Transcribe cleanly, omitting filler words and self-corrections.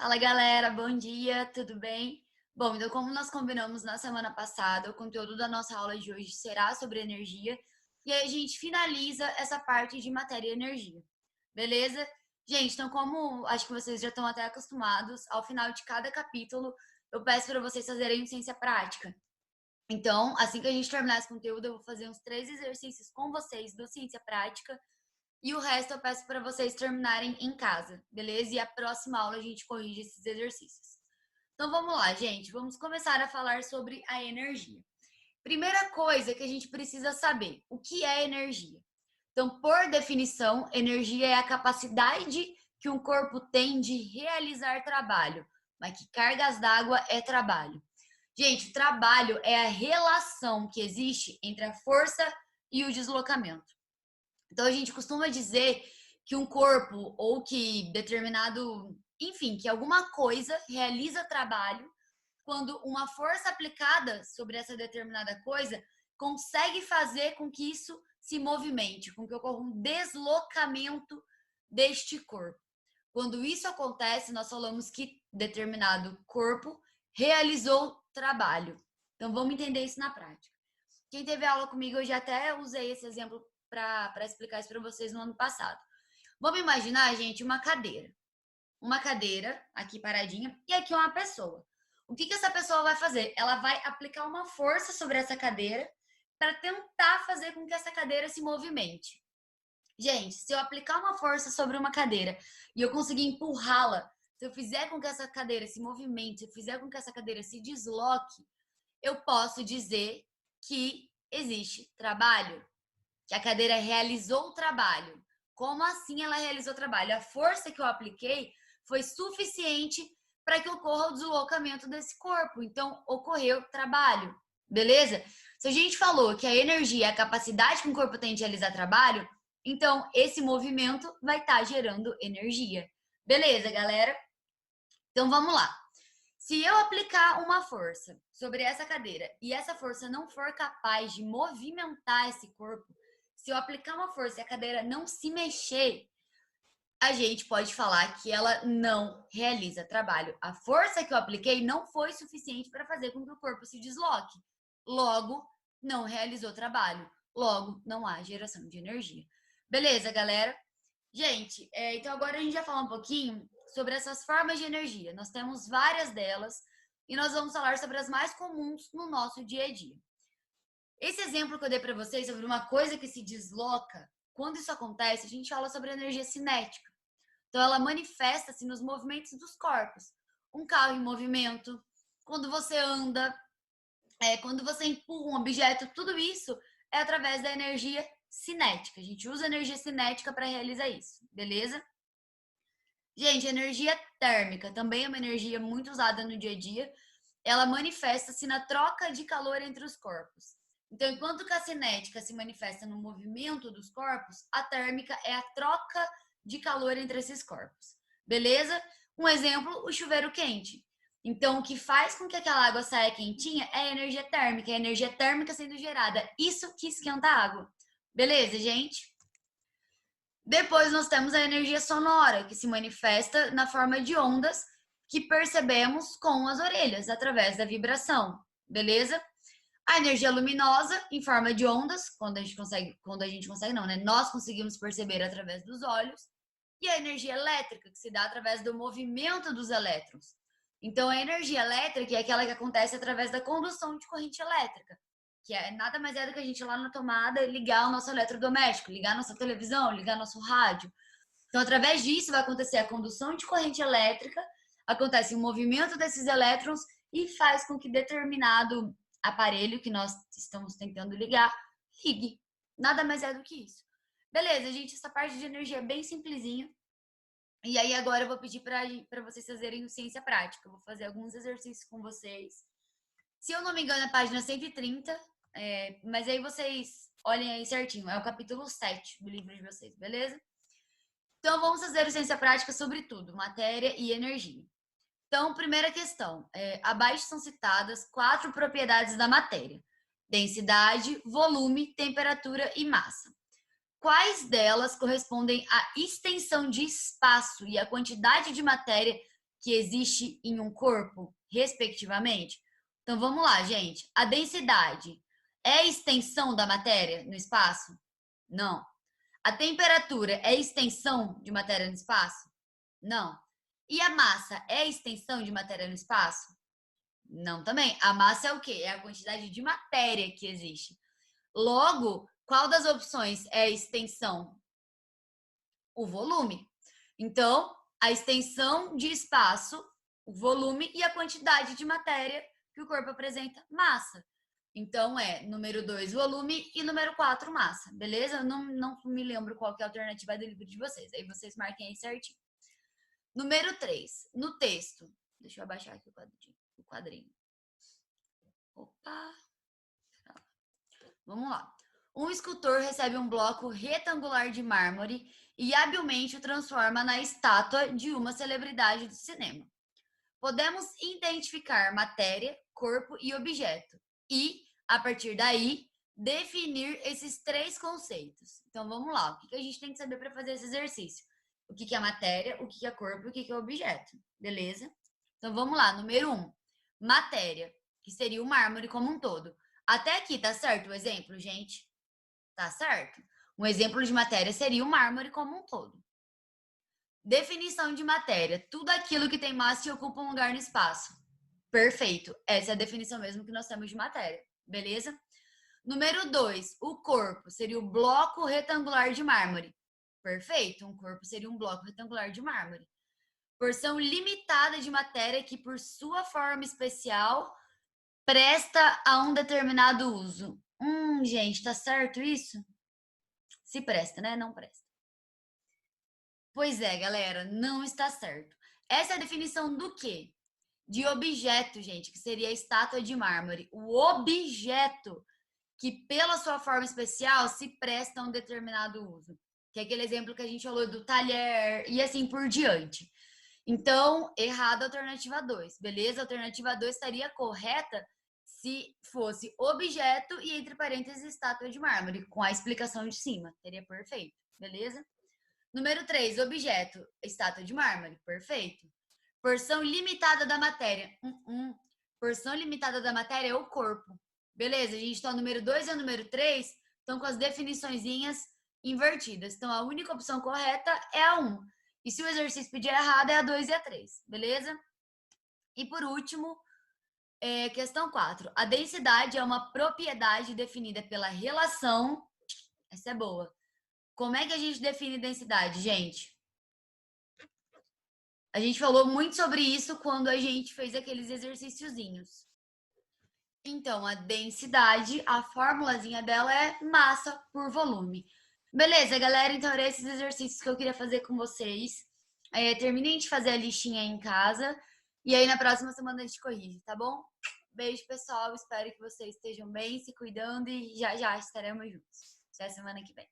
Fala galera, bom dia, tudo bem? Bom, então como nós combinamos na semana passada, o conteúdo da nossa aula de hoje será sobre energia e aí a gente finaliza essa parte de matéria e energia, beleza? Gente, então como acho que vocês já estão até acostumados, ao final de cada capítulo eu peço para vocês fazerem ciência prática. Então, assim que a gente terminar esse conteúdo, eu vou fazer uns 3 exercícios com vocês do ciência prática e o resto eu peço para vocês terminarem em casa, beleza? E a próxima aula a gente corrige esses exercícios. Então vamos lá, gente. Vamos começar a falar sobre a energia. Primeira coisa que a gente precisa saber: o que é energia? Então, por definição, energia é a capacidade que um corpo tem de realizar trabalho. Mas que cargas d'água é trabalho? Gente, o trabalho é a relação que existe entre a força e o deslocamento. Então a gente costuma dizer que um corpo ou que determinado, enfim, que alguma coisa realiza trabalho quando uma força aplicada sobre essa determinada coisa consegue fazer com que isso se movimente, com que ocorra um deslocamento deste corpo. Quando isso acontece, nós falamos que determinado corpo realizou trabalho. Então vamos entender isso na prática. Quem teve aula comigo, eu já até usei esse exemplo para explicar isso para vocês no ano passado. Vamos imaginar, gente, uma cadeira. Uma cadeira aqui paradinha e aqui uma pessoa. O que essa pessoa vai fazer? Ela vai aplicar uma força sobre essa cadeira para tentar fazer com que essa cadeira se movimente. Gente, se eu aplicar uma força sobre uma cadeira e eu conseguir empurrá-la, se eu fizer com que essa cadeira se movimente, se eu fizer com que essa cadeira se desloque, eu posso dizer que existe trabalho, que a cadeira realizou o trabalho. Como assim ela realizou o trabalho? A força que eu apliquei foi suficiente para que ocorra o deslocamento desse corpo. Então, ocorreu trabalho, beleza? Se a gente falou que a energia é a capacidade que um corpo tem de realizar trabalho, então esse movimento vai estar gerando energia. Beleza, galera? Então, vamos lá. Se eu aplicar uma força sobre essa cadeira e essa força não for capaz de movimentar esse corpo, se eu aplicar uma força e a cadeira não se mexer, a gente pode falar que ela não realiza trabalho. A força que eu apliquei não foi suficiente para fazer com que o corpo se desloque. Logo, não realizou trabalho. Logo, não há geração de energia. Beleza, galera? Gente, então agora a gente vai falar um pouquinho sobre essas formas de energia. Nós temos várias delas e nós vamos falar sobre as mais comuns no nosso dia a dia. Esse exemplo que eu dei para vocês sobre uma coisa que se desloca, quando isso acontece, a gente fala sobre energia cinética. Então, ela manifesta-se nos movimentos dos corpos. Um carro em movimento, quando você anda, quando você empurra um objeto, tudo isso é através da energia cinética. A gente usa energia cinética para realizar isso, beleza? Gente, energia térmica também é uma energia muito usada no dia a dia. Ela manifesta-se na troca de calor entre os corpos. Então, enquanto que a cinética se manifesta no movimento dos corpos, a térmica é a troca de calor entre esses corpos. Beleza? Um exemplo, o chuveiro quente. Então, o que faz com que aquela água saia quentinha é a energia térmica sendo gerada. Isso que esquenta a água. Beleza, gente? Depois nós temos a energia sonora, que se manifesta na forma de ondas que percebemos com as orelhas, através da vibração, beleza? A energia luminosa, em forma de ondas, não, né? Nós conseguimos perceber através dos olhos. E a energia elétrica, que se dá através do movimento dos elétrons. Então, a energia elétrica é aquela que acontece através da condução de corrente elétrica, que é nada mais é do que a gente ir lá na tomada ligar o nosso eletrodoméstico, ligar nossa televisão, ligar nosso rádio. Então, através disso vai acontecer a condução de corrente elétrica, acontece o movimento desses elétrons e faz com que determinado aparelho que nós estamos tentando ligar, ligue. Nada mais é do que isso. Beleza, gente, essa parte de energia é bem simplesinha. E aí agora eu vou pedir para vocês fazerem ciência prática. Eu vou fazer alguns exercícios com vocês. Se eu não me engano, é a página 130, mas aí vocês olhem aí certinho. É o capítulo 7 do livro de vocês, beleza? Então, vamos fazer ciência prática sobre tudo, matéria e energia. Então, primeira questão. Abaixo são citadas 4 propriedades da matéria. Densidade, volume, temperatura e massa. Quais delas correspondem à extensão de espaço e à quantidade de matéria que existe em um corpo, respectivamente? Então vamos lá, gente. A densidade é a extensão da matéria no espaço? Não. A temperatura é a extensão de matéria no espaço? Não. E a massa é a extensão de matéria no espaço? Não também. A massa é o quê? É a quantidade de matéria que existe. Logo, qual das opções é a extensão? O volume. Então, a extensão de espaço, o volume e a quantidade de matéria que o corpo apresenta, massa. Então, é número 2, volume, e número 4, massa. Beleza? Não me lembro qual que é a alternativa do livro de vocês. Aí vocês marquem aí certinho. Número 3, no texto. Deixa eu abaixar aqui o quadrinho. Opa! Vamos lá. Um escultor recebe um bloco retangular de mármore e habilmente o transforma na estátua de uma celebridade do cinema. Podemos identificar matéria, corpo e objeto e, a partir daí, definir esses 3 conceitos. Então, vamos lá. O que a gente tem que saber para fazer esse exercício? O que é matéria, o que é corpo e o que é objeto. Beleza? Então, vamos lá. Número 1. Matéria, que seria o mármore como um todo. Até aqui, tá certo o exemplo, gente? Tá certo? Um exemplo de matéria seria o mármore como um todo. Definição de matéria. Tudo aquilo que tem massa e ocupa um lugar no espaço. Perfeito. Essa é a definição mesmo que nós temos de matéria. Beleza? Número 2. O corpo seria o bloco retangular de mármore. Perfeito. Um corpo seria um bloco retangular de mármore. Porção limitada de matéria que, por sua forma especial, presta a um determinado uso. Gente, tá certo isso? Se presta, né? Não presta. Pois é, galera, não está certo. Essa é a definição do quê? De objeto, gente, que seria a estátua de mármore. O objeto que, pela sua forma especial, se presta a um determinado uso. Que é aquele exemplo que a gente falou do talher e assim por diante. Então, errada a alternativa 2, beleza? A alternativa 2 estaria correta se fosse objeto e, entre parênteses, estátua de mármore, com a explicação de cima. Seria perfeito, beleza? Número 3, objeto, estátua de mármore, perfeito. Porção limitada da matéria. Porção limitada da matéria é o corpo. Beleza, a gente está no número 2 e o número 3 estão com as definiçõezinhas invertidas. Então, a única opção correta é a 1. E se o exercício pedir errado, é a 2 e a 3. Beleza? E por último, questão 4. A densidade é uma propriedade definida pela relação... Essa é boa. Como é que a gente define densidade, gente? A gente falou muito sobre isso quando a gente fez aqueles exercíciozinhos. Então, a densidade, a formulazinha dela é massa por volume. Beleza, galera? Então, eram esses exercícios que eu queria fazer com vocês. Terminem de fazer a listinha aí em casa. E aí, na próxima semana a gente corrige, tá bom? Beijo, pessoal. Espero que vocês estejam bem, se cuidando. E já já estaremos juntos. Até a semana que vem.